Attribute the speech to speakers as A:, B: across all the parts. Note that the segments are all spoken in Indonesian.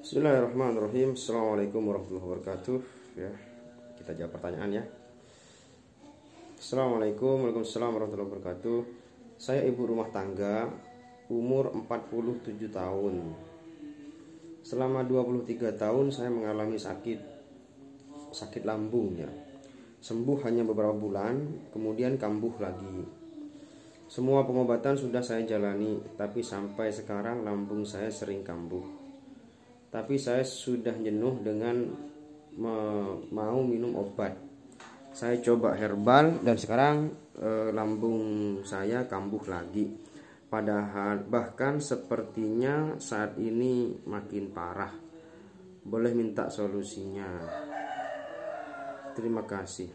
A: Bismillahirrahmanirrahim. Assalamualaikum warahmatullahi wabarakatuh. Ya, kita jawab pertanyaan ya. Assalamualaikum, waalaikumsalam warahmatullahi wabarakatuh. Saya ibu rumah tangga, umur 47 tahun. Selama 23 tahun saya mengalami sakit lambung ya. Sembuh hanya beberapa bulan, kemudian kambuh lagi. Semua pengobatan sudah saya jalani, tapi sampai sekarang lambung saya sering kambuh. Tapi saya sudah jenuh dengan mau minum obat. Saya coba herbal dan sekarang lambung saya kambuh lagi. Padahal bahkan sepertinya saat ini makin parah. Boleh minta solusinya. Terima kasih.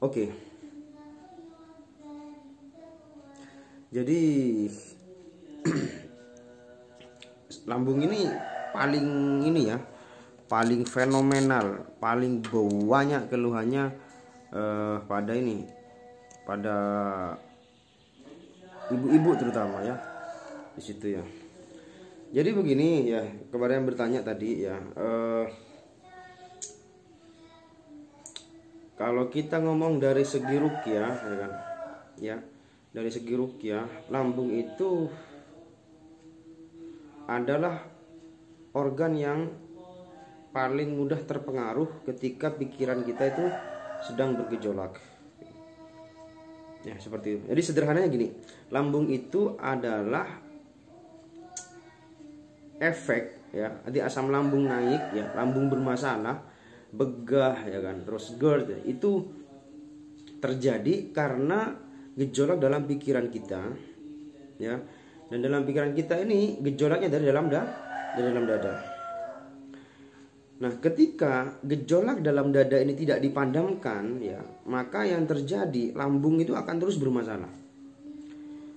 A: Oke. Jadi lambung ini paling fenomenal, paling banyak keluhannya pada ibu-ibu terutama ya di situ ya. Jadi begini ya, kepada yang bertanya tadi ya, kalau kita ngomong dari segi ruqyah ya kan, ya dari segi ruqyah, lambung itu adalah organ yang paling mudah terpengaruh ketika pikiran kita itu sedang bergejolak. Ya, seperti itu. Jadi sederhananya gini, lambung itu adalah efek ya, nanti asam lambung naik ya, lambung bermasalah, begah ya kan, terus GERD ya, itu terjadi karena gejolak dalam pikiran kita ya. Dan dalam pikiran kita ini gejolaknya dari dalam dada. Nah, ketika gejolak dalam dada ini tidak dipadamkan ya, maka yang terjadi lambung itu akan terus bermasalah.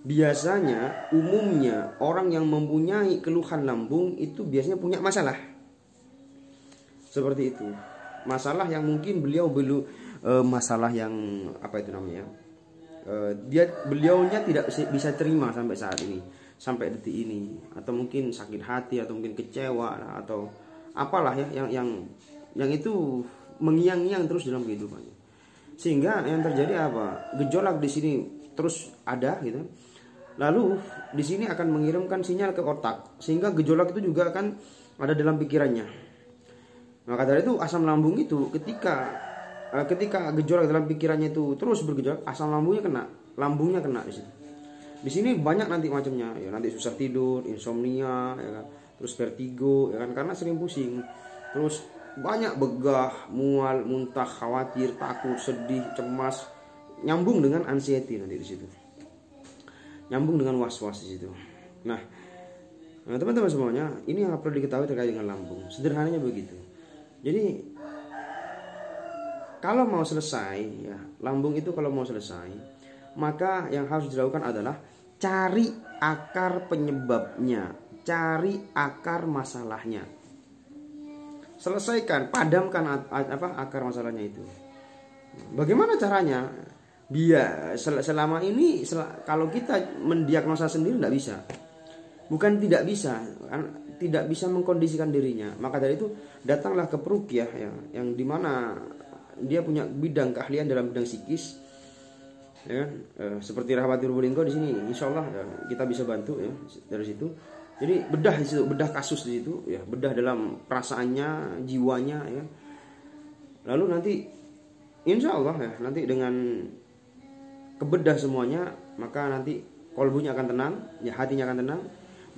A: Biasanya umumnya orang yang mempunyai keluhan lambung itu biasanya punya masalah. Seperti itu. Masalah yang mungkin beliau belum masalah yang apa itu namanya? Beliaunya tidak bisa terima sampai saat ini, sampai detik ini, atau mungkin sakit hati, atau mungkin kecewa, atau apalah ya yang itu mengiang-ngiang terus dalam kehidupannya. Sehingga yang terjadi apa? Gejolak di sini terus ada gitu. Lalu di sini akan mengirimkan sinyal ke otak, sehingga gejolak itu juga akan ada dalam pikirannya. Maka dari itu asam lambung itu ketika gejolak dalam pikirannya itu terus bergejolak, asam lambungnya kena di sini. Di sini banyak nanti macamnya ya, nanti susah tidur, insomnia ya kan, terus vertigo ya kan, karena sering pusing. Terus banyak begah, mual, muntah, khawatir, takut, sedih, cemas, nyambung dengan anxiety nanti di situ. Nyambung dengan was-was di situ. Nah, teman-teman semuanya, ini yang perlu diketahui terkait dengan lambung. Sederhananya begitu. Jadi kalau mau selesai ya, lambung itu kalau mau selesai, maka yang harus dilakukan adalah cari akar penyebabnya, cari akar masalahnya. Selesaikan, padamkan akar masalahnya itu. Bagaimana caranya? Selama ini kalau kita mendiagnosa sendiri tidak bisa. Bukan tidak bisa, tidak bisa mengkondisikan dirinya. Maka dari itu datanglah ke peruqyah ya, yang dimana dia punya bidang keahlian dalam bidang psikis, ya kan? Seperti Rahmati Rubulinggo di sini, insya Allah ya, kita bisa bantu ya dari situ. Jadi bedah di situ, bedah kasus di situ, ya bedah dalam perasaannya, jiwanya, ya. Lalu nanti, insya Allah ya, nanti dengan kebedah semuanya, maka nanti kolbunya akan tenang, ya hatinya akan tenang.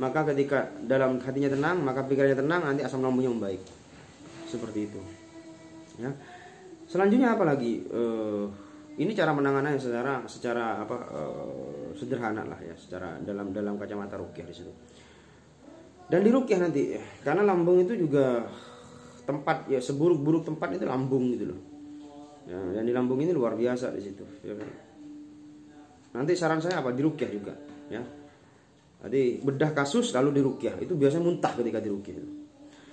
A: Maka ketika dalam hatinya tenang, maka pikirannya tenang, nanti asam lambungnya membaik. Seperti itu, ya. Selanjutnya apa lagi? Ini cara menangannya secara sederhana lah ya, secara dalam kacamata ruqyah di situ. Dan di ruqyah nanti, karena lambung itu juga tempat ya, seburuk-buruk tempat itu lambung gitu loh. Ya, dan di lambung ini luar biasa di situ. Ya. Nanti saran saya apa? Di ruqyah juga, ya. Jadi bedah kasus lalu di ruqyah, itu biasanya muntah ketika di ruqyah.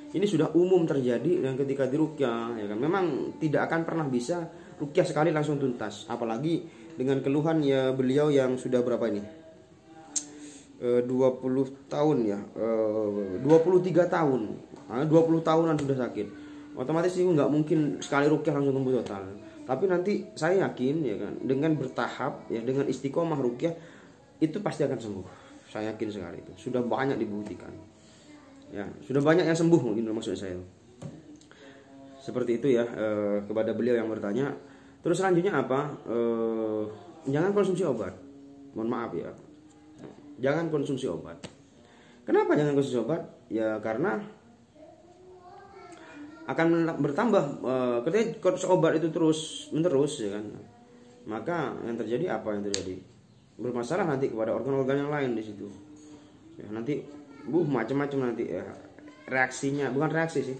A: Ini sudah umum terjadi, dan ketika di ruqyah ya kan, memang tidak akan pernah bisa ruqyah sekali langsung tuntas, apalagi dengan keluhan ya beliau yang sudah berapa ini, 20 tahun ya, 23 tahun, 20 tahunan sudah sakit. Otomatis itu nggak mungkin sekali rukyah langsung sembuh total. Tapi nanti saya yakin ya kan, dengan bertahap ya, dengan istiqomah rukyah itu pasti akan sembuh. Saya yakin sekali itu. Sudah banyak dibuktikan. Ya, sudah banyak yang sembuh mungkin maksud saya. Seperti itu ya, kepada beliau yang bertanya. Terus selanjutnya apa? Jangan konsumsi obat. Mohon maaf ya. Jangan konsumsi obat. Kenapa jangan konsumsi obat? Ya karena akan bertambah ketika konsumsi obat itu terus menerus ya kan. Maka yang terjadi apa yang terjadi? Bermasalah nanti kepada organ-organ yang lain di situ. Ya, nanti macam-macam nanti ya. Reaksinya, bukan reaksi sih.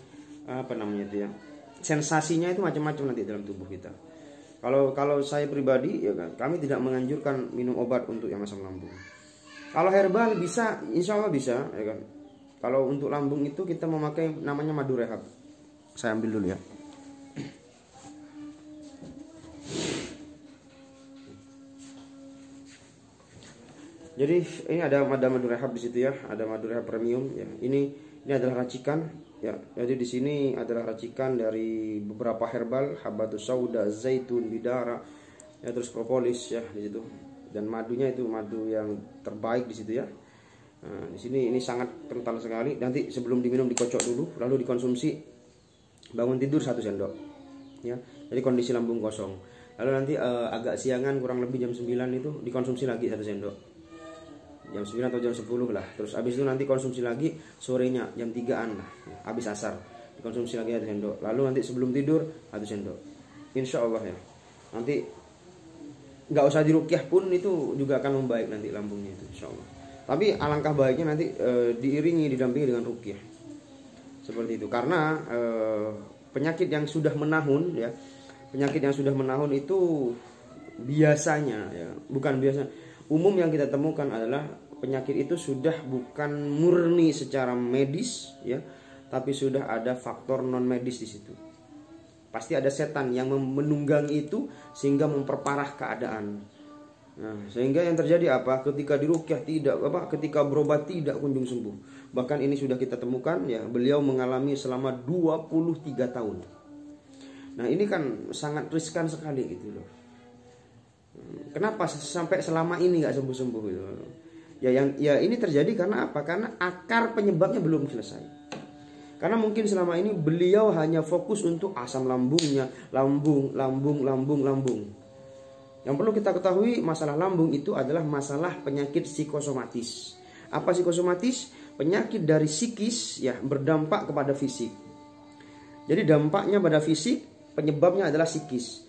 A: Apa namanya itu ya? Sensasinya itu macam-macam nanti dalam tubuh kita. Kalau saya pribadi ya kan, kami tidak menganjurkan minum obat untuk yang asam lambung. Kalau herbal bisa, insya Allah bisa ya kan. Kalau untuk lambung itu kita memakai namanya madu rehab. Saya ambil dulu ya. Jadi ini ada madu rehab di situ ya, ada madu rehab premium ya. Ini adalah racikan ya. Jadi di sini adalah racikan dari beberapa herbal, habatus sauda, zaitun, bidara, ya terus propolis ya di situ. Dan madunya itu madu yang terbaik di situ ya. Nah, di sini ini sangat kental sekali. Nanti sebelum diminum dikocok dulu, lalu dikonsumsi bangun tidur 1 sendok. Ya. Jadi kondisi lambung kosong. Lalu nanti agak siangan kurang lebih jam 9 itu dikonsumsi lagi 1 sendok. Jam 9 atau jam 10 lah. Terus habis itu nanti konsumsi lagi sorenya jam 3-an lah. Ya, habis asar dikonsumsi lagi 1 sendok. Lalu nanti sebelum tidur 1 sendok. Insya Allah ya. Nanti nggak usah dirukyah pun itu juga akan membaik nanti lambungnya itu insya Allah. Tapi alangkah baiknya nanti diiringi, didampingi dengan rukyah. Seperti itu. Karena penyakit yang sudah menahun ya. Penyakit yang sudah menahun itu biasanya ya, bukan biasa. Umum yang kita temukan adalah penyakit itu sudah bukan murni secara medis ya, tapi sudah ada faktor non medis di situ. Pasti ada setan yang menunggangi itu sehingga memperparah keadaan. Nah, sehingga yang terjadi apa? Ketika dirukyah ketika berobat tidak kunjung sembuh. Bahkan ini sudah kita temukan ya, beliau mengalami selama 23 tahun. Nah, ini kan sangat riskan sekali gitu loh. Kenapa sampai selama ini nggak sembuh-sembuh gitu? Ya ini terjadi karena apa? Karena akar penyebabnya belum selesai. Karena mungkin selama ini beliau hanya fokus untuk asam lambungnya, lambung. Yang perlu kita ketahui, masalah lambung itu adalah masalah penyakit psikosomatis. Apa psikosomatis? Penyakit dari psikis ya, berdampak kepada fisik. Jadi dampaknya pada fisik, penyebabnya adalah psikis.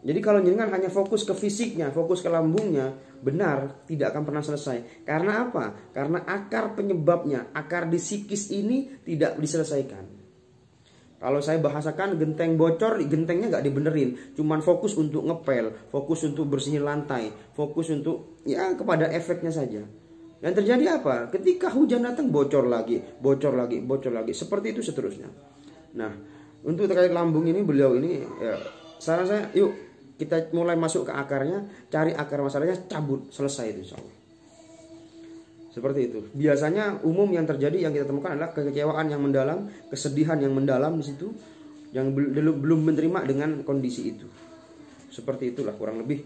A: Jadi kalau jenengan hanya fokus ke fisiknya, fokus ke lambungnya, benar tidak akan pernah selesai. Karena apa? Karena akar penyebabnya, akar di psikis ini tidak diselesaikan. Kalau saya bahasakan genteng bocor, gentengnya nggak dibenerin, cuman fokus untuk ngepel, fokus untuk bersihin lantai, fokus untuk ya kepada efeknya saja. Dan terjadi apa? Ketika hujan datang bocor lagi, seperti itu seterusnya. Nah, untuk terkait lambung ini beliau ini ya, saran saya yuk kita mulai masuk ke akarnya, cari akar masalahnya, cabut, selesai itu insya Allah. Seperti itu. Biasanya umum yang terjadi yang kita temukan adalah kekecewaan yang mendalam, kesedihan yang mendalam di situ, yang belum menerima dengan kondisi itu. Seperti itulah kurang lebih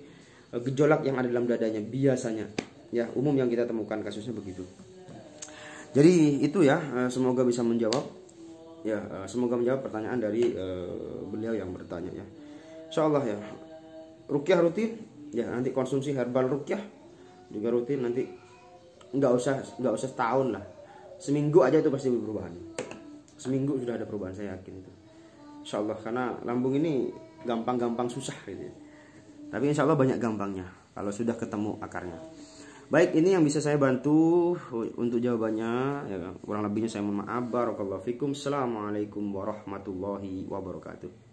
A: gejolak yang ada dalam dadanya biasanya. Ya, umum yang kita temukan kasusnya begitu. Jadi itu ya, semoga bisa menjawab. Ya, semoga menjawab pertanyaan dari beliau yang bertanya ya. Insya Allah ya. Rukyah rutin ya, nanti konsumsi herbal rukyah juga rutin, nanti nggak usah setahun lah, seminggu aja itu pasti perubahan. Seminggu sudah ada perubahan, saya yakin itu insya Allah. Karena lambung ini gampang susah gitu ya. Tapi insya Allah banyak gampangnya kalau sudah ketemu akarnya. Baik, ini yang bisa saya bantu untuk jawabannya ya, kurang lebihnya saya mohon maaf. Barakallahu fikum. Assalamualaikum warahmatullahi wabarakatuh.